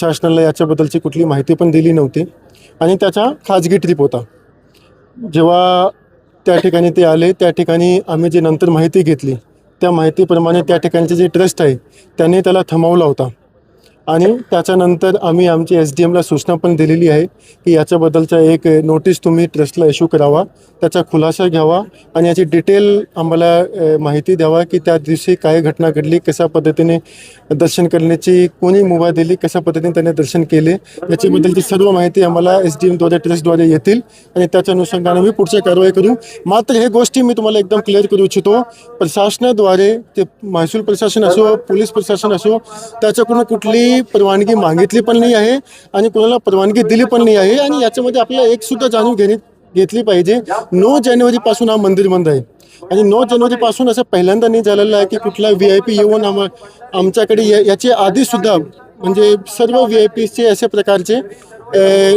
शासनाला याच्याबद्दलची कुठली माहिती पण दिली नव्हती आणि त्याचा खाजगी ट्रिप होता. जेव्हा त्या ठिकाणी ते आले, त्या ठिकाणी आम्ही जे नंतर माहिती घेतली त्या माहितीप्रमाणे त्या ठिकाणचे जे ट्रस्ट आहे त्यांनी त्याला थांबवला होता आणि त्याच्यानंतर आम्ही आमची SDMला सूचना पण दिलेली आहे की याच्याबद्दलचा एक नोटीस तुम्ही ट्रस्टला इश्यू करावा, त्याचा खुलासा घ्यावा आणि याची डिटेल आम्हाला माहिती द्यावा की त्या दिवशी काय घटना घडली, कशा पद्धतीने दर्शन करण्याची कोणी मुभा दिली, कशा पद्धतीने त्याने दर्शन केले, याच्याबद्दलची सर्व माहिती आम्हाला SDMद्वारे ट्रस्टद्वारे येतील आणि त्याच्या अनुषंगाने मी पुढची कारवाई करू. मात्र हे गोष्टी मी तुम्हाला एकदम क्लिअर करू इच्छितो, प्रशासनाद्वारे ते महसूल प्रशासन असो, पोलीस प्रशासन असो, त्याच्याकडून कुठली परवानगी मागितली पण नाही आहे आणि कोणाला परवानगी दिली पण नाही आहे. आणि याच्यामध्ये आपल्याला एक सुद्धा जाणून घेतली पाहिजे, 9 जानेवारीपासून हा मंदिर बंद आहे आणि 9 जानेवारीपासून असं पहिल्यांदा नाही झालेलं आहे की कुठला VIP येऊन आमच्याकडे याच्या आधी सुद्धा म्हणजे सर्व VIPचे अशा प्रकारचे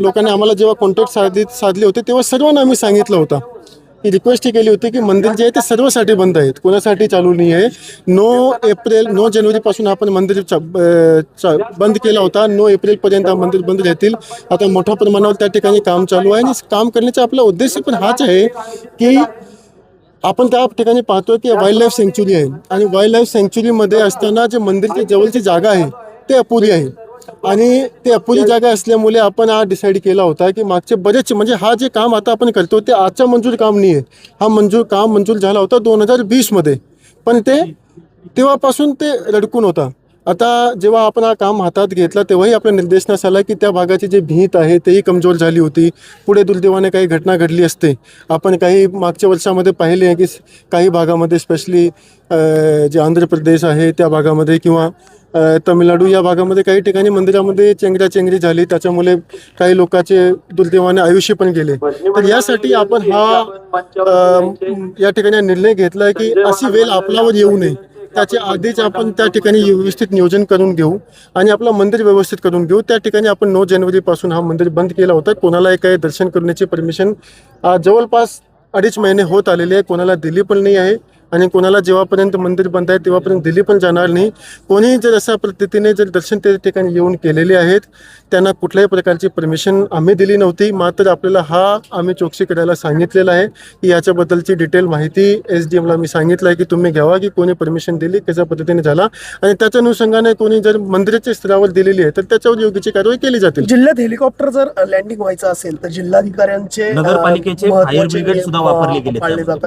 लोकांनी आम्हाला जेव्हा कॉन्टॅक्ट साधले होते तेव्हा सर्वांना आम्ही सांगितलं होतं की रिक्वेस्ट ही केली होती की मंदिर जे आहे ते सर्वांसाठी बंद आहेत, कोणासाठी चालू नाही आहे. 9 जानेवारीपासून आपण मंदिर बंद केला होता. 9 एप्रिलपर्यंत हा मंदिर बंद राहतील. आता मोठ्या प्रमाणावर त्या ठिकाणी काम चालू आहे आणि काम करण्याचा आपला उद्देश पण हाच आहे की आपण त्या ठिकाणी पाहतोय की वाईल्ड लाईफ सँक्च्युरी आहे आणि वाईल्ड लाईफ सँक्च्युरीमध्ये असताना जे मंदिरची जवळची जागा आहे ते अपुरी आहे आणि ते अपुरी जागा असल्यामुळे आपण हा डिसाईड केला होता की मागचे बरेच म्हणजे हा जे काम आता आपण करतो ते आजचा मंजूर काम नाही आहे. हा काम मंजूर झाला होता 2020मध्ये, पण तेव्हापासून ते रडकून होता. आता जेव्हा आपण हा काम हातात घेतला तेव्हाही आपल्या निर्देशनास आला की त्या भागाची जी भीत आहे तेही कमजोर झाली होती. पुढे दुर्दैवाने काही घटना घडली असते. आपण काही मागच्या वर्षामध्ये पाहिले आहे की काही भागामध्ये स्पेशली जे आंध्र प्रदेश आहे त्या भागामध्ये किंवा तमिळनाडू या भागामध्ये काही ठिकाणी मंदिरामध्ये चेंगराचेंगरी झाली, त्याच्यामुळे काही लोकांचे दुर्दैवाने आयुष्य पण गेले. तर यासाठी आपण या ठिकाणी निर्णय घेतला की अशी वेळ आपल्यावर येऊ नये, त्याच्या आधीच आपण त्या ठिकाणी व्यवस्थित नियोजन करून घेऊ आणि आपलं मंदिर व्यवस्थित करून घेऊ. त्या ठिकाणी आपण 9 जानेवारीपासून हा मंदिर बंद केला होता. कोणालाही काही दर्शन करण्याची परमिशन जवळपास 2.5 महिने होत आलेले आहे, कोणाला दिली पण नाही आहे आणि कोणाला जेव्हापर्यंत मंदिर बंद आहे तेव्हापर्यंत दिली पण जाणार नाही. कोणी जर अशा पद्धतीने जर दर्शन त्या ठिकाणी येऊन केलेले आहेत त्यांना कुठल्याही प्रकारची परमिशन आम्ही दिली नव्हती. मात्र आपल्याला आम्ही चौकशी करायला सांगितलेलं आहे की याच्याबद्दलची डिटेल माहिती SDMला मी सांगितलं आहे की तुम्ही घ्यावा की कोणी परमिशन दिली, कशा पद्धतीने झाला आणि त्याच्या अनुषंगाने कोणी जर मंदिराच्या स्तरावर दिलेली आहे तर त्याच्यावर योग्यची कारवाई केली जाते. जिल्ह्यात हेलिकॉप्टर जर लँडिंग व्हायचं असेल तर जिल्हाधिकाऱ्यांचे नगरपालिकेचे फायर ब्रिगेड सुद्धा वापरले गेले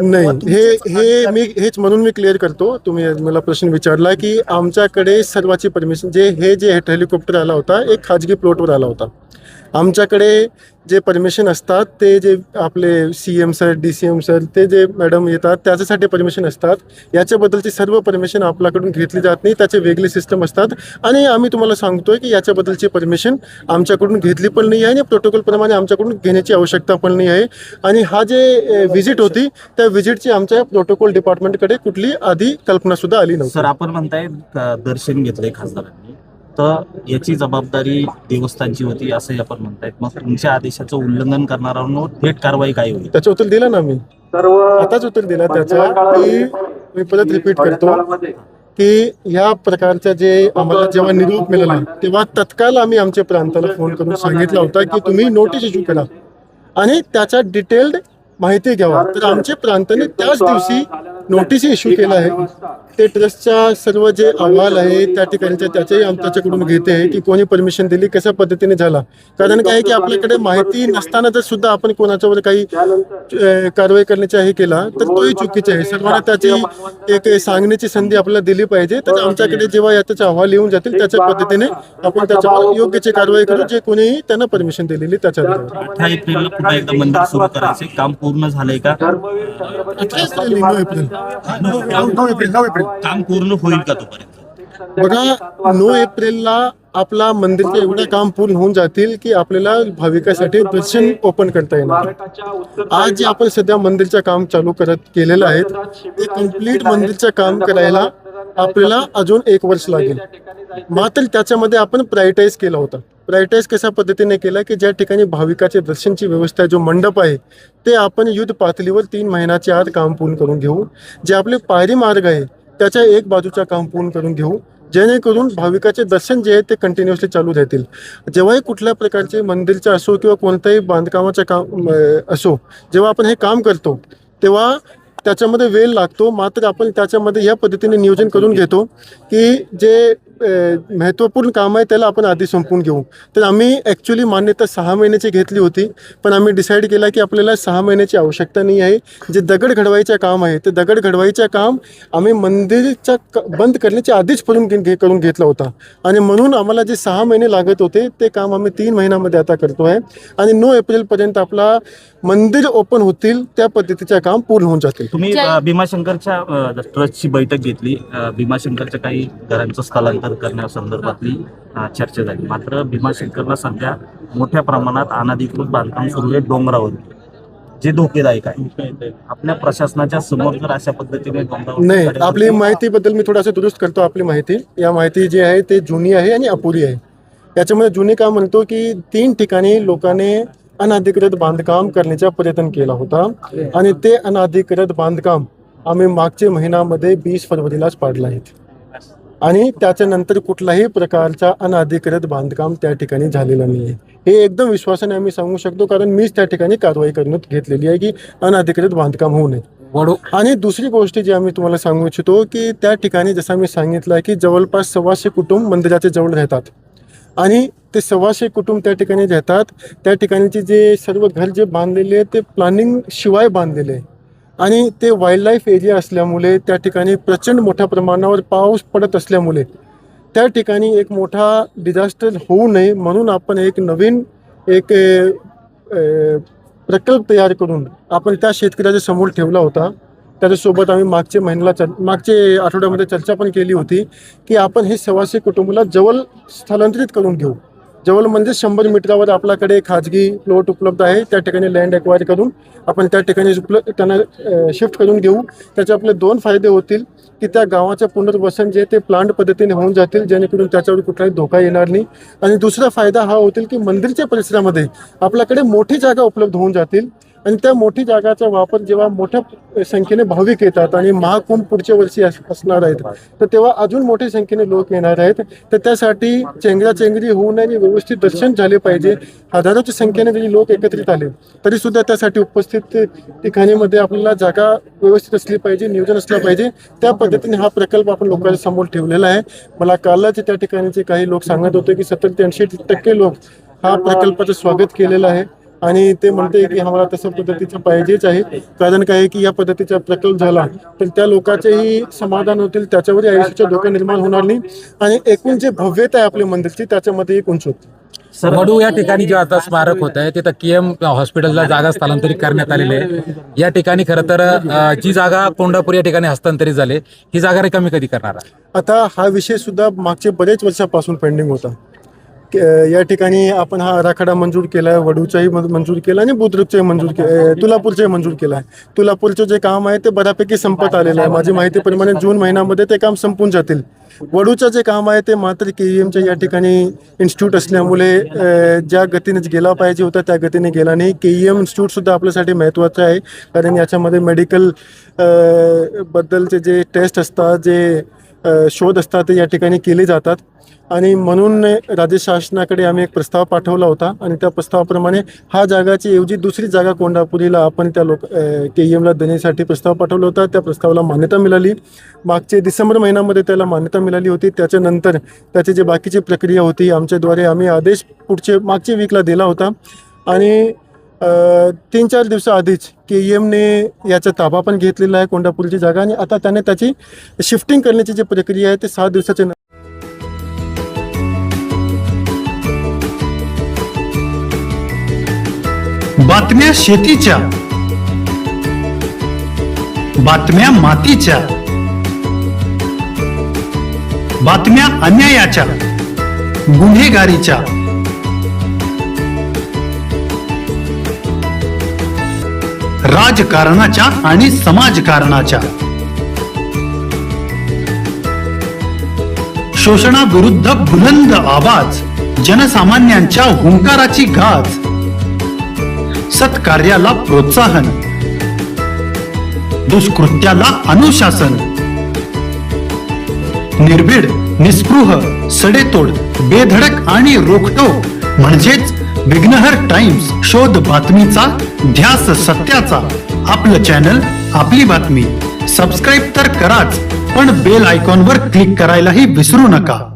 नाही. हेच म्हणून मी क्लिअर करतो, तुम्ही मला प्रश्न विचारला की आमच्याकडे सर्वाची परमिशन जे हेलिकॉप्टर आला होता एक खाजगी प्लॉटवर आला होता. आमच्याकडे जे परमिशन असतात ते जे आपले CM सर DCM सर ते जे मॅडम येतात त्याच्यासाठी परमिशन असतात. याच्याबद्दलची सर्व परमिशन आपल्याकडून घेतली जात नाही, त्याचे वेगळे सिस्टम असतात आणि आम्ही तुम्हाला सांगतोय की याच्याबद्दलची परमिशन आमच्याकडून घेतली पण नाही आहे आणि प्रोटोकॉलप्रमाणे आमच्याकडून घेण्याची आवश्यकता पण नाही आहे. आणि हा जे व्हिजिट होती त्या व्हिजिटची आमच्या प्रोटोकॉल डिपार्टमेंटकडे कुठली आधी कल्पनासुद्धा आली नव्हती. सर, आपण म्हणताय दर्शन घेतलंय खासदारांनी, तर याची जबाबदारी देवस्थानची होती असंही आपण म्हणतायत. मग तुमच्या आदेशाचं उल्लंघन करणाऱ्यांवर थेट कारवाई काय होईल? त्याचं उत्तर दिलं ना मी, आताच उत्तर दिला त्याचा की मी परत रिपीट करतो की ह्या प्रकारच्या जे आम्हाला जेव्हा निरोप मिळाला तेव्हा तत्काळ आम्ही आमच्या प्रांताला फोन करून सांगितला होता की तुम्ही नोटीस इश्यू करा आणि त्याचा डिटेल्ड माहिती घ्यावा. तर आमच्या प्रांताने त्याच दिवशी नोटीस इश्यू केला आहे. ते ट्रस्टचा सर्व जे अहवाल आहे त्या ठिकाणच्या त्याच्याही त्याच्याकडून घेते आहे की कोणी परमिशन दिली, कशा पद्धतीने झाला. कारण काय आहे की आपल्याकडे माहिती नसताना जर सुद्धा आपण कोणाच्यावर काही कारवाई करण्याचा हे केला तर तोही चुकीचा आहे. सर्वांना त्याची एक सांगण्याची संधी आपल्याला दिली पाहिजे. तर आमच्याकडे जेव्हा याचा अहवाल येऊन जातील त्याच्या पद्धतीने आपण त्याच्यावर योग्यची कारवाई करू, जे कोणीही त्यांना परमिशन दिलेली त्याच्यावर. 18 एप्रिलला पुन्हा एकदा मंदिर सुरू करायचे काम पूर्ण झालंय का? 9 एप्रिल काम पूर्ण होईल का तोपर्यंत? बघा, 9 एप्रिलला आपला मंदिरचं एवढं काम पूर्ण होऊन जातील की आपल्याला भाविकासाठी दर्शन ओपन करता येणार. आज जे आपण सध्या मंदिरचं काम चालू केलेलं आहे ते कम्प्लीट मंदिरचं काम करायला आपल्याला अजून 1 वर्ष लागेल. मात्र त्याच्यामध्ये आपण प्रायोरिटाईज केला होता. प्रायोरिटाईज कशा पद्धतीने केला की ज्या ठिकाणी भाविकाचे दर्शनची व्यवस्था जो मंडप आहे ते आपण युद्ध पातळीवर 3 महिन्याच्या आत काम पूर्ण करून घेऊ. जे आपले पायरी मार्ग आहे त्याच्या एक बाजूचा काम पूर्ण करून घेऊ. जेणेकरून भाविकाचे दर्शन जे आहे ते कंटिन्युअसली चालू राहतील. जेव्हाही कुठल्या प्रकारचे मंदिरचं असो किंवा कोणत्याही बांधकामाचं काम असो, जेव्हा आपण हे काम करतो तेव्हा त्याच्यामध्ये वेळ लागतो. मात्र आपण त्याच्यामध्ये या पद्धतीने नियोजन करून घेतो की जे महत्त्वपूर्ण काम आहे त्याला आपण आधी संपवून घेऊ. तर आम्ही ॲक्च्युली मान्यता 6 महिन्याची घेतली होती, पण आम्ही डिसाईड केला की आपल्याला 6 महिन्याची आवश्यकता नाही आहे. जे दगड घडवायचं काम आहे ते दगड घडवायचं काम आम्ही मंदिरच्या बंद करण्याच्या आधीच करून घेतला होता आणि म्हणून आम्हाला जे 6 महिने लागत होते ते काम आम्ही 3 महिन्यामध्ये आता करतो आहे आणि 9 एप्रिलपर्यंत आपला मंदिर ओपन होतील त्या पद्धतीचं काम पूर्ण होऊन जातील. तुम्ही भीमाशंकरच्या ट्रस्टची बैठक घेतली. भीमाशंकरच्या काही घरांचं स्थलांतर करण्यासंदर्भातली चर्चा झाली. मात्र भीमाशंकरला सध्या मोठ्या प्रमाणात अनधिकृत बांधकाम सुरू आहे डोंगरावर, जे धोकेदायक आहे. आपल्या प्रशासनाच्या समोर जर अशा पद्धतीने नाही, आपली माहितीबद्दल मी थोडासा दुरुस्त करतो. आपली माहिती जी आहे ते जुनी आहे आणि अपुरी आहे. याच्यामध्ये जुनी काय म्हणतो की 3 ठिकाणी लोकांनी अनधिकृत बांधकाम करण्याचा प्रयत्न केला होता आणि ते अनधिकृत बांधकाम आम्ही मागच्या महिन्यामध्ये 20 फरवरीलाच पाडलं आहेत आणि त्याच्यानंतर कुठलाही प्रकारचा अनधिकृत बांधकाम त्या ठिकाणी झालेला नाही आहे. हे एकदम विश्वासाने आम्ही सांगू शकतो, कारण मीच त्या ठिकाणी कारवाई करण्यात घेतलेली आहे की अनधिकृत बांधकाम होऊ नये. आणि दुसरी गोष्ट जी आम्ही तुम्हाला सांगू इच्छितो की त्या ठिकाणी जसं मी सांगितलं की जवळपास 125 कुटुंब मंदिराच्या जवळ राहतात आणि ते 125 कुटुंब त्या ठिकाणी राहतात. त्या ठिकाणचे जे सर्व घर जे बांधलेले आहे ते प्लॅनिंग शिवाय बांधलेले आहे आणि ते वाईल्ड लाईफ एरिया असल्यामुळे त्या ठिकाणी प्रचंड मोठ्या प्रमाणावर पाऊस पडत असल्यामुळे त्या ठिकाणी एक मोठा डिझास्टर होऊ नये म्हणून आपण एक नवीन प्रकल्प तयार करून आपण त्या शेतकऱ्याच्या समोर ठेवला होता. त्याच्यासोबत आम्ही मागच्या आठवड्यामध्ये चर्चा पण केली होती की आपण हे 125 कुटुंबाला जवळ स्थलांतरित करून घेऊ. जवळ म्हणजे 100 मीटरवर आपल्याकडे खाजगी प्लॉट उपलब्ध आहे. त्या ठिकाणी लँड एक्वायर करून आपण त्या ठिकाणी त्यांना शिफ्ट करून घेऊ. त्याचे आपले 2 फायदे होतील की त्या गावाचं पुनर्वसन जे ते प्लांट पद्धतीने होऊन जातील, जेणेकरून त्याच्यावर कुठलाही धोका येणार नाही. आणि दुसरा फायदा हा होतील की मंदिरच्या परिसरामध्ये आपल्याकडे मोठी जागा उपलब्ध होऊन जातील आणि त्या मोठी जागाचा वापर जेव्हा मोठ्या संख्येने भाविक येतात आणि महाकुंभ पुढच्या वर्षी असणार आहेत तर तेव्हा अजून मोठ्या संख्येने लोक येणार आहेत. तर त्यासाठी चेंगराचेंगरी होऊ नये आणि व्यवस्थित दर्शन झाले पाहिजे. हजारोच्या संख्येने जरी लोक एकत्रित आले तरी सुद्धा त्यासाठी उपस्थित ठिकाणीमध्ये आपल्याला जागा व्यवस्थित असली पाहिजे, नियोजन असलं पाहिजे. त्या पद्धतीने हा प्रकल्प आपण लोकांच्या समोर ठेवलेला आहे. मला कालच त्या ठिकाणचे काही लोक सांगत होते की 70 ते 80% लोक हा प्रकल्पाचं स्वागत केलेलं आहे आणि ते म्हणते की आम्हाला तसं पद्धतीचं पाहिजेच आहे. कारण काय की या पद्धतीचा प्रकल्प झाला तर त्या लोकांचेही समाधान होतील, त्याच्यावरही आयुष्याचा धोका निर्माण होणार नाही आणि एकूण जे भव्यता आहे आपल्या मंदिरची त्याच्यामध्ये एक उंच होती. वडू या ठिकाणी जे आता स्मारक होत आहे तिथं KM हॉस्पिटलला जागा स्थलांतरित करण्यात आलेली आहे. या ठिकाणी खरं तर जी जागा कोंडापूर या ठिकाणी हस्तांतरित झाली ही जागा रिकामी कधी करणार? आता हा विषय सुद्धा मागचे बरेच वर्षापासून पेंडिंग होता. या ठिकाणी आपण हा आराखडा मंजूर केला आहे, वडूचाही मंजूर केला आणि बुद्रुकचाही मंजूर तुलापूरचाही मंजूर केला आहे. तुलापूरचं जे काम आहे ते बऱ्यापैकी संपत आलेलं आहे. माझी माहितीप्रमाणे जून महिन्यामध्ये ते काम संपून जातील. वडूचं जे काम आहे ते मात्र KEMच्या या ठिकाणी इन्स्टिट्यूट असल्यामुळे ज्या गतीने गेला पाहिजे होता त्या गतीने गेला नाही. KEM इन्स्टिट्यूटसुद्धा आपल्यासाठी महत्त्वाचं आहे, कारण याच्यामध्ये मेडिकल बद्दलचे जे टेस्ट असतात, जे शोध असतात ते या ठिकाणी केले जातात आणि म्हणून राज्य शासनाकडे आम्ही एक प्रस्ताव पाठवला होता आणि त्या प्रस्तावाप्रमाणे हा जागाची ऐवजी दुसरी जागा कोंडापुरीला आपण त्या KEMला देण्यासाठी प्रस्ताव पाठवला होता. त्या प्रस्तावाला मान्यता मिळाली. मागचे डिसेंबर महिन्यामध्ये त्याला मान्यता मिळाली होती. त्याच्यानंतर त्याची जी बाकीची प्रक्रिया होती आमच्याद्वारे आम्ही आदेश मागच्या वीकला दिला होता आणि 3-4 दिवसाआधीच KEMने याचा ताबा पण घेतलेला आहे कोंडापूरची जागा आणि आता त्याने त्याची शिफ्टिंग करण्याची जी प्रक्रिया आहे ते 6 दिवसाचे बातम्या शेतीच्या, बातम्या मातीच्या, बातम्या अन्यायाच्या, गुन्हेगारीच्या, राजकारणाच्या आणि समाजकारणाच्या, शोषणाविरुद्ध बुलंद आवाज, जनसामान्यांच्या हुंकाराची गाज, सत्कार्याला प्रोत्साहन, दुष्कृत्याला अनुशासन, निर्भीड निस्पृह, सडेतोड, बेधडक आणि रोखटोक म्हणजेच विघ्नहर टाइम्स. शोध बातमीचा, ध्यास सत्याचा. आपलं चॅनल, आपली बातमी. सबस्क्राईब तर कराच, पण बेल आयकॉनवर क्लिक करायलाही विसरू नका.